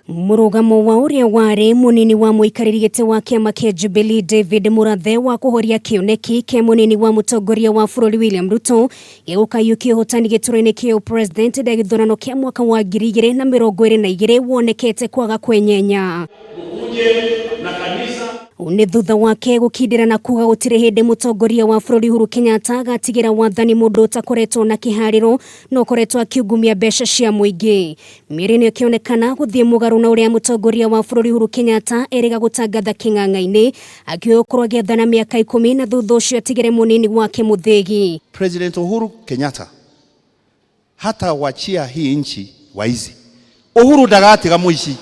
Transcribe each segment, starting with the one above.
Murugamo wa uria wari munini wa muikariri giti wa kiama kia Jubilee David Murathe wa kuhoria kioneki ke munini wa mutongoria wa bururi William Ruto gĩgũkayũkia ũhotani gĩturwa-ini kia president na gĩthurano kia mwaka wa 2022 wonekete kwaga kwenyenya. Ni thutha wake gukindira na kuga gũtirĩ hĩndĩ mutongoria wa bururi Uhuru Kenyatta agatigira wathani mundu utakoretwo na kihariro no koretwo akiungumia mbeca cia muingi. Miario nĩ kĩonekana gũthiĩ mũgarũ na ũrĩa mutongoria wa bururi Uhuru Kenyatta erĩga gũtangatha kĩng'ang'a-inĩ agĩkorwo agĩathana mĩaka 10 na thutha ũcio atigire munini wake muthegi. President Uhuru Kenyatta hata wachia hii nchi waizi. Uhuru ndagatiga muici.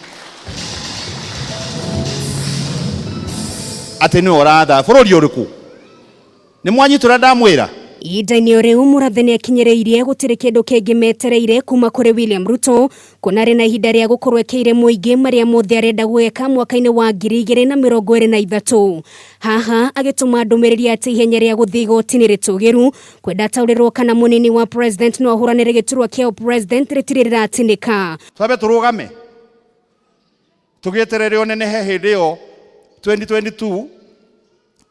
Atene oratha bururi uriku ni mwanyitura ndamwira. Ihinda-inĩ rĩu Murathe nĩ akinyĩrĩirie gũtirĩ kĩndũ kĩngĩ metereire kuma kũrĩ William Ruto kunarĩ na ihinda rĩa gũkorwo ekeire muingi marĩa mothe arenda gweka mwaka-inĩ wa 2023. Haha agĩtũma ndũmĩrĩri atĩ ihenya rĩa gũthiĩ igoti-inĩ rĩtũgĩru kwenda taũrĩrwo kana munini wa president no ahũranĩre gĩturwa kĩa president rĩtirĩ rĩratinĩka. Twabe tũrũgame tũgĩeterere onenehe hĩndĩ ĩyo 2022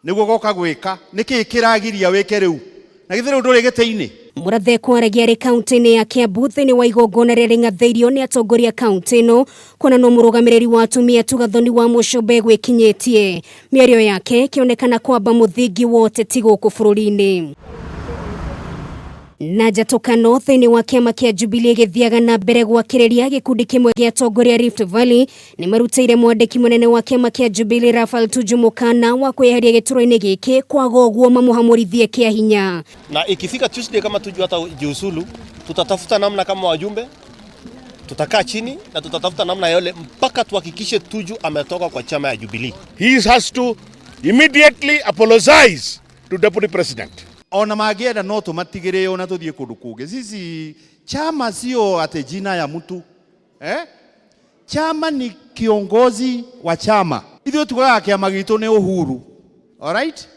niguo goka gwika niki kiragiria weke riu na githero nduri gite-ini. Murathe kwaragia ri kaunti-ini ya Kiambu thĩinĩ wa igongona rĩrĩa rĩng'athĩirio nĩ atongoria kaunti ĩno kuona no mũrũgamĩrĩri wa atumia tugathoni wa mũcombe gwĩkinyĩtie. Miario yake kĩonekana kwamba mũthingi wa ũteti gũkũ bũrũri-inĩ. Na Njatũkano thĩinĩ wa kiama kia Jubilee gĩthiaga na mbere gwakĩrĩria gĩkundi kĩmwe gĩa atongoria Rift Valley nĩ marutĩire mwandĩki mũnene wa kiama kia Jubilee Raphael Tuju mũkana wa kwĩyeheria gĩturwa-inĩ gĩkĩ kwaga ũguo mamũhamũrithie kĩa hinya. Na ikifika Tuesday kama Tuju hata jiusulu, tutatafuta namna kama wajumbe, tutakaa chini na tutatafuta namna yole mpaka tuhakikishe Tuju ametoka kwa chama ya Jubilee. He has to immediately apologize to Deputy President. Ona magienda no tumatigire ona tuthie kundu kungi. Sisi chama sio ate jina ya mtu. Chama ni kiongozi wa chama. Ithuĩ tugaga kiama gitu ni Uhuru. Alright?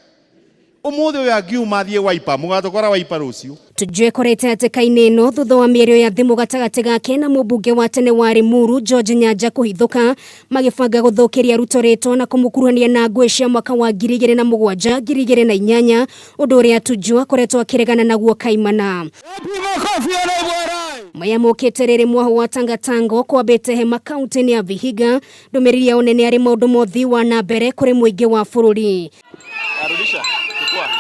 Umuthi uyu angiuma thie Wiper mugatokora Wiper rucio. Tuju ekorete hatĩka-inĩ ĩno thutha wa mĩario ya thimũ gatagatĩ gake na mũmbunge wa tene wa Limuru George Nyanja kũhithũka magĩbanga gũthũkĩria Ruto rĩtwa na kũmũkuruhania na ngũĩ cia mwaka wa 2007 2008 ũndũ ũrĩa Tuju akoretwo akĩregana naguo kaimana. Maya mokĩte rĩrĩ mwaho wa tangatango kwambĩte hema kaunti-inĩ ya Vihiga ndũmĩrĩri ya ũnene arĩ maũndũ mothi wa na mbere kũrĩ mũingĩ wa bũrũri.